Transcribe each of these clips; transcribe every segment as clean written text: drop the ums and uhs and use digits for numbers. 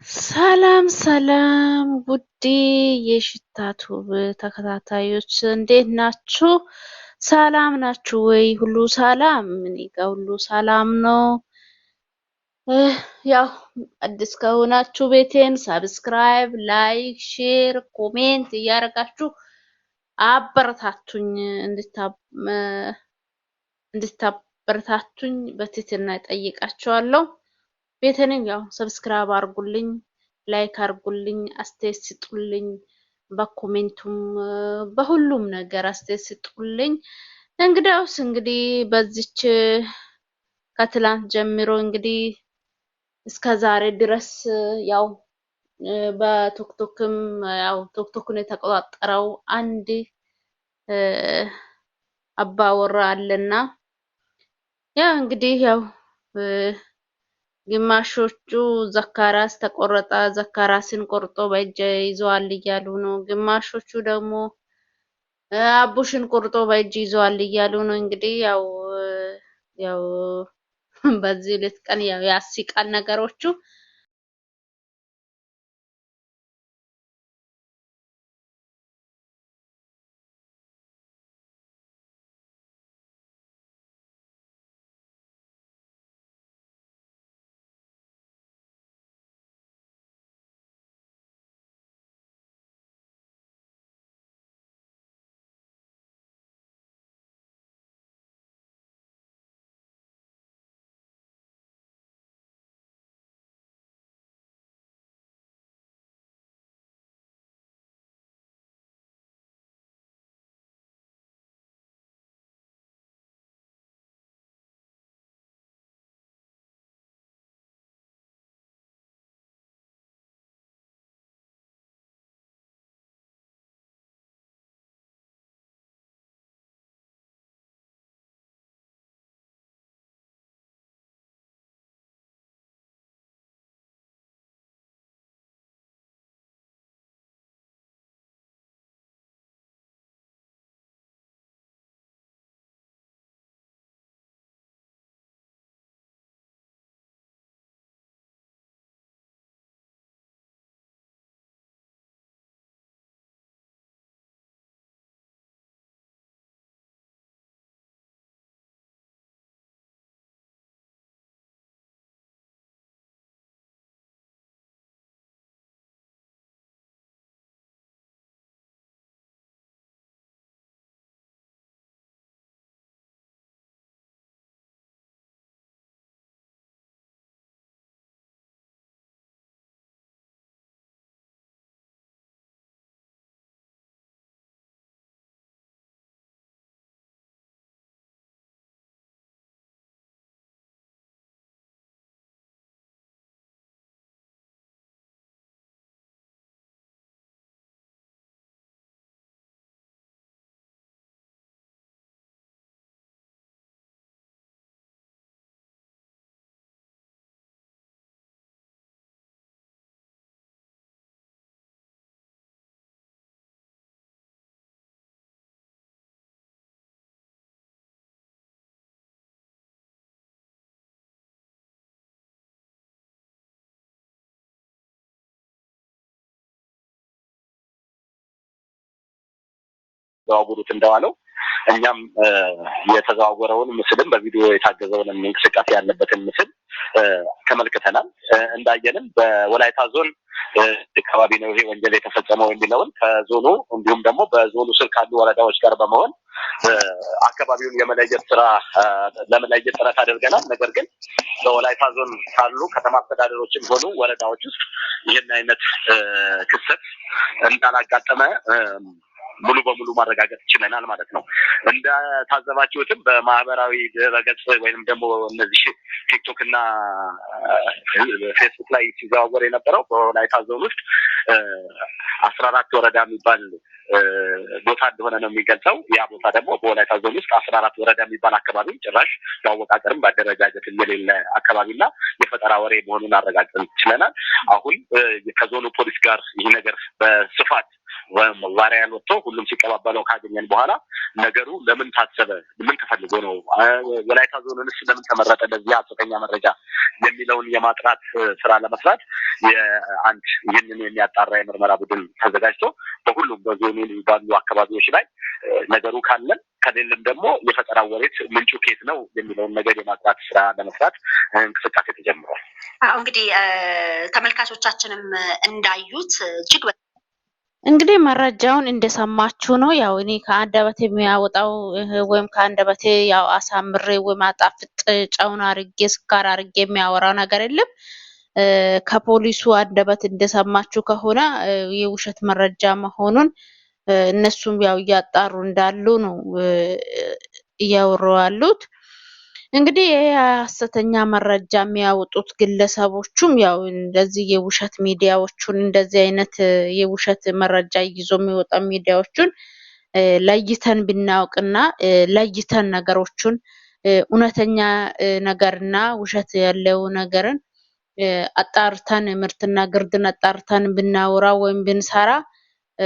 ሰላም ውዴ የሽታቱብ ተከታታዮች እንዴት ናችሁ? ሰላም ናችሁ ወይ? ሁሉ ሰላም? እኔ ጋር ሁሉ ሰላም ነው። ያው አዲስ ከሆናችሁ ቤቴን ሰብስክራይብ፣ ላይክ፣ ሼር፣ ኮሜንት እያደረጋችሁ አበረታቱኝ እንድታበረታቱኝ በትህትና እጠይቃችኋለሁ። ቤቴንም ያው ሰብስክራይብ አድርጉልኝ፣ ላይክ አድርጉልኝ፣ አስተያየት ስጡልኝ፣ በኮሜንቱም በሁሉም ነገር አስተያየት ስጡልኝ። እንግዲህ በዚች ከትላንት ጀምሮ እንግዲህ እስከ ዛሬ ድረስ ያው በቲክቶክም ያው ቲክቶክን የተቆጣጠረው አንድ አባወራ አለና ያው እንግዲህ ያው ግማሾቹ ዘካራስ ተቆረጠ፣ ዘካራስን ቆርጦ በእጅ ይዟል እያሉ ነው። ግማሾቹ ደግሞ አቡሽን ቆርጦ በእጅ ይዟል እያሉ ነው። እንግዲህ ያው በዚህ ሁለት ቀን ያው ያስቃል ነገሮቹ። ተዘዋውሩት እንደዋለው እኛም የተዘዋወረውን ምስልም በቪዲዮ የታገዘውን እንቅስቃሴ ያለበትን ምስል ተመልክተናል። እንዳየንም በወላይታ ዞን አካባቢ ነው ይሄ ወንጀል የተፈጸመው የሚለውን ከዞኑ እንዲሁም ደግሞ በዞኑ ስር ካሉ ወረዳዎች ጋር በመሆን አካባቢውን ለመለየት ጥረት አድርገናል። ነገር ግን በወላይታ ዞን ካሉ ከተማ አስተዳደሮችም ሆኑ ወረዳዎች ውስጥ ይህን አይነት ክስተት እንዳላጋጠመ ሙሉ በሙሉ ማረጋገጥ ችለናል ማለት ነው። እንደታዘባችሁትም በማህበራዊ ድረገጽ ወይንም ደግሞ እነዚህ ቲክቶክ እና ፌስቡክ ላይ ሲዘዋወር የነበረው በወላይታ ዞን ውስጥ 14 ወረዳ የሚባል ቦታ እንደሆነ ነው የሚገልጸው። ያ ቦታ ደግሞ በወላይታ ዞን ውስጥ 14 ወረዳ የሚባል አካባቢ ጭራሽ ያወቃቀርም በአደረጃጀት የሌለ አካባቢና የፈጠራ ወሬ መሆኑን አረጋግጠን ችለናል። አሁን ከዞኑ ፖሊስ ጋር ይህ ነገር በስፋት ቫሪያል ወጥቶ ሁሉም ሲቀባበለው ካገኘን በኋላ ነገሩ ለምን ታሰበ ምን ተፈልጎ ነው ወላይታ ዞንንስ ለምን ተመረጠ ለዚህ ሐሰተኛ መረጃ የሚለውን የማጥራት ስራ ለመስራት የአንድ ይህንን የሚያጣራ የምርመራ ቡድን ተዘጋጅቶ በሁሉም በዞኑ ባሉ አካባቢዎች ላይ ነገሩ ካለን ከሌለም ደግሞ የፈጠራ ወሬት ምንጩ ከየት ነው የሚለውን ነገር የማጥራት ስራ ለመስራት እንቅስቃሴ ተጀምሯል። እንግዲህ ተመልካቾቻችንም እንዳዩት እጅግ እንግዲህ መረጃውን እንደሰማችሁ ነው። ያው እኔ ከአንደበቴ የሚያወጣው ወይም ከአንደበቴ ያው አሳምሬ ወይም አጣፍጥ ጨውን አርጌ ስኳር አርጌ የሚያወራው ነገር የለም። ከፖሊሱ አንደበት እንደሰማችሁ ከሆነ የውሸት መረጃ መሆኑን እነሱም ያው እያጣሩ እንዳሉ ነው እያወሩ ያሉት። እንግዲህ የሐሰተኛ መረጃ የሚያወጡት ግለሰቦቹም ያው እንደዚህ የውሸት ሚዲያዎቹን እንደዚህ አይነት የውሸት መረጃ ይዞ የሚወጣ ሚዲያዎቹን ለይተን ብናውቅና ለይተን ነገሮቹን እውነተኛ ነገርና ውሸት ያለው ነገርን አጣርተን ምርትና ግርድን አጣርተን ብናወራ ወይም ብንሰራ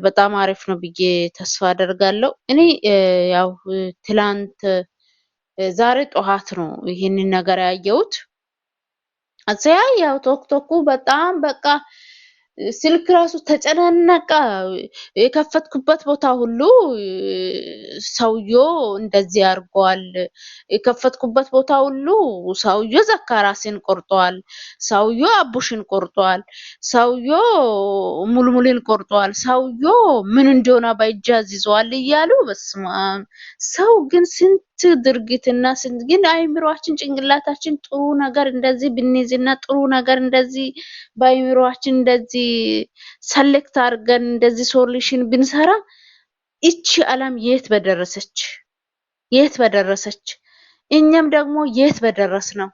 በጣም አሪፍ ነው ብዬ ተስፋ አደርጋለሁ። እኔ ያው ትላንት ዛሬ ጠዋት ነው ይሄንን ነገር ያየሁት። ያው ቶክቶኩ በጣም በቃ ስልክ ራሱ ተጨናነቀ። የከፈትኩበት ቦታ ሁሉ ሰውየው እንደዚህ አድርጓል። የከፈትኩበት ቦታ ሁሉ ሰውየው ዘካራስን ቆርጧል፣ ሰውየው አቡሽን ቆርጧል፣ ሰውየው ሙልሙልን ቆርጧል፣ ሰውየው ምን እንደሆነ ባይጃዝ ይዟል እያሉ በስመ አብ። ሰው ግን ስንት ድርጊትና ስንት ግን አይምሮአችን ጭንቅላታችን ጥሩ ነገር እንደዚህ ብንይዝና ጥሩ ነገር እንደዚህ በአይምሮአችን እንደዚህ ሰሌክት አድርገን እንደዚህ ሶሉሽን ብንሰራ እቺ ዓለም የት በደረሰች የት በደረሰች፣ እኛም ደግሞ የት በደረስ ነው።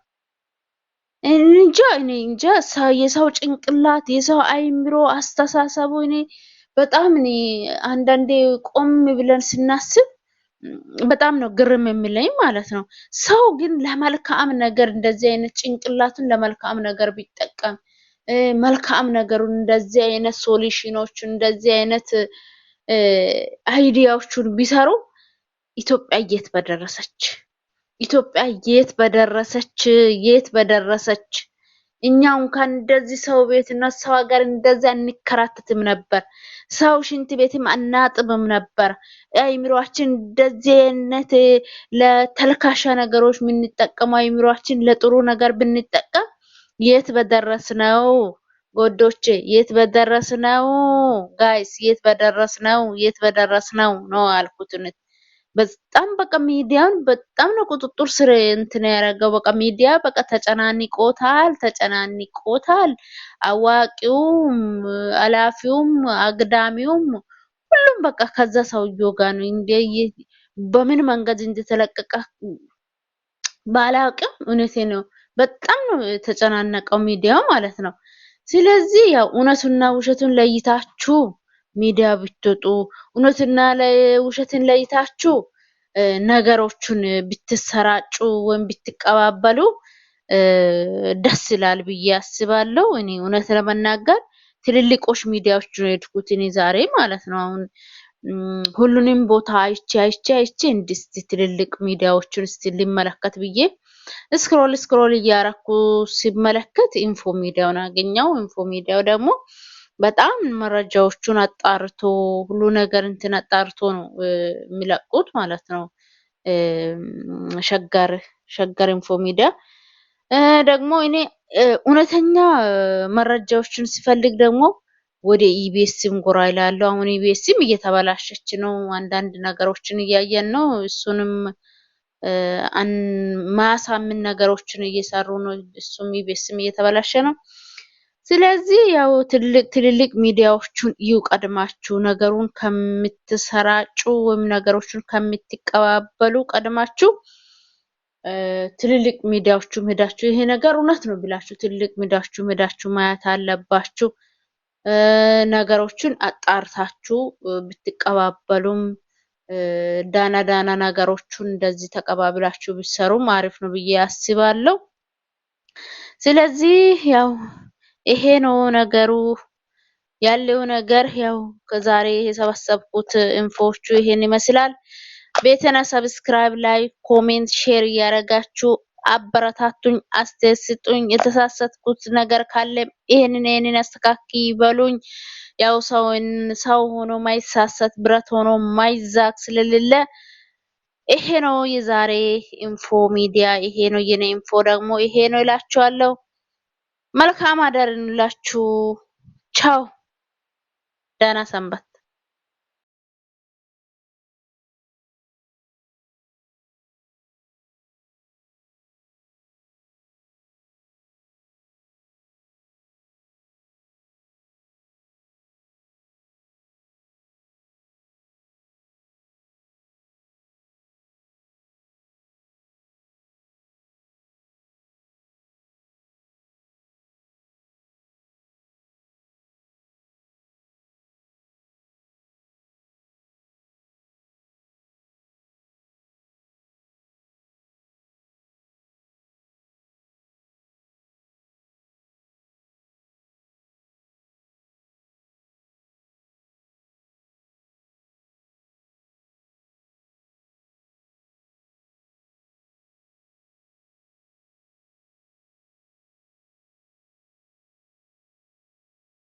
እንጃ እኔ እንጃ። የሰው ጭንቅላት የሰው አይምሮ አስተሳሰቡ እኔ በጣም እኔ አንዳንዴ ቆም ብለን ስናስብ በጣም ነው ግርም የሚለኝ ማለት ነው። ሰው ግን ለመልካም ነገር እንደዚህ አይነት ጭንቅላቱን ለመልካም ነገር ቢጠቀም መልካም ነገሩን እንደዚህ አይነት ሶሉሽኖችን እንደዚህ አይነት አይዲያዎችን ቢሰሩ ኢትዮጵያ የት በደረሰች፣ ኢትዮጵያ የት በደረሰች፣ የት በደረሰች። እኛ እንኳን እንደዚህ ሰው ቤትና ሰው ሀገር እንደዚህ አንከራተትም ነበር። ሰው ሽንት ቤትም አናጥብም ነበር። አይምሮአችን እንደዚህ አይነት ለተልካሻ ነገሮች የምንጠቀመው አይምሮአችን ለጥሩ ነገር ብንጠቀም የት በደረስነው ጎዶቼ፣ የት በደረስነው ጋይስ፣ የት በደረስነው፣ የት በደረስነው ነው አልኩት። በጣም በቃ ሚዲያን በጣም ነው ቁጥጥር ስር እንትን ያደረገው። በቃ ሚዲያ በቃ ተጨናንቆታል። አዋቂውም አላፊውም አግዳሚውም ሁሉም በቃ ከዛ ሰውዬው ጋር ነው። በምን መንገድ እንደተለቀቀ ባላውቅም እውነቴ ነው በጣም ነው የተጨናነቀው ሚዲያው ማለት ነው። ስለዚህ ያው እውነቱና ውሸቱን ለይታችሁ ሚዲያ ብትወጡ፣ እውነትና ውሸትን ለይታችሁ ነገሮችን ብትሰራጩ ወይም ብትቀባበሉ ደስ ይላል ብዬ አስባለሁ። እኔ እውነት ለመናገር ትልልቆች ሚዲያዎች ነው የሄድኩት እኔ ዛሬ ማለት ነው። አሁን ሁሉንም ቦታ አይቼ እንድስቲ ትልልቅ ሚዲያዎችን እስቲ ሊመለከት ብዬ ስክሮል እያረኩ ሲመለከት ኢንፎ ሚዲያውን አገኘው። ኢንፎ ሚዲያው ደግሞ በጣም መረጃዎቹን አጣርቶ ሁሉ ነገር እንትን አጣርቶ ነው የሚለቁት ማለት ነው። ሸገር ኢንፎ ሚዲያ ደግሞ እኔ እውነተኛ መረጃዎችን ሲፈልግ ደግሞ ወደ ኢቢኤስም ጎራ ይላሉ። አሁን ኢቢኤስም እየተበላሸች ነው። አንዳንድ ነገሮችን እያየን ነው። እሱንም ማሳምን ነገሮችን እየሰሩ ነው። እሱም ኢቢኤስም እየተበላሸ ነው። ስለዚህ ያው ትልልቅ ሚዲያዎቹን ቀድማችሁ ነገሩን ከምትሰራጩ ወይም ነገሮችን ከምትቀባበሉ ቀድማችሁ ትልልቅ ሚዲያዎቹ ሄዳችሁ ይሄ ነገር እውነት ነው ብላችሁ ትልልቅ ሚዲያዎቹ ሄዳችሁ ማየት አለባችሁ። ነገሮችን አጣርታችሁ ብትቀባበሉም ዳና ነገሮቹን እንደዚህ ተቀባብላችሁ ቢሰሩም አሪፍ ነው ብዬ አስባለሁ። ስለዚህ ያው ይሄ ነው ነገሩ። ያለው ነገር ያው ከዛሬ የሰበሰብኩት ኢንፎዎቹ ይሄን ይመስላል። ቤተና ሰብስክራይብ፣ ላይክ፣ ኮሜንት፣ ሼር እያረጋችሁ አበረታቱኝ፣ አስተያየት ስጡኝ። የተሳሳትኩት ነገር ካለ ይሄንን አስተካክይ በሉኝ። ያው ሰው ሆኖ ማይሳሳት ብረት ሆኖ ማይዛግ ስለሌለ ይሄ ነው የዛሬ ኢንፎ ሚዲያ። ይሄ ነው የኔ ኢንፎ ደግሞ ይሄ ነው እላችኋለሁ። መልካም አዳር እንላችሁ። ቻው፣ ደህና ሰንበት።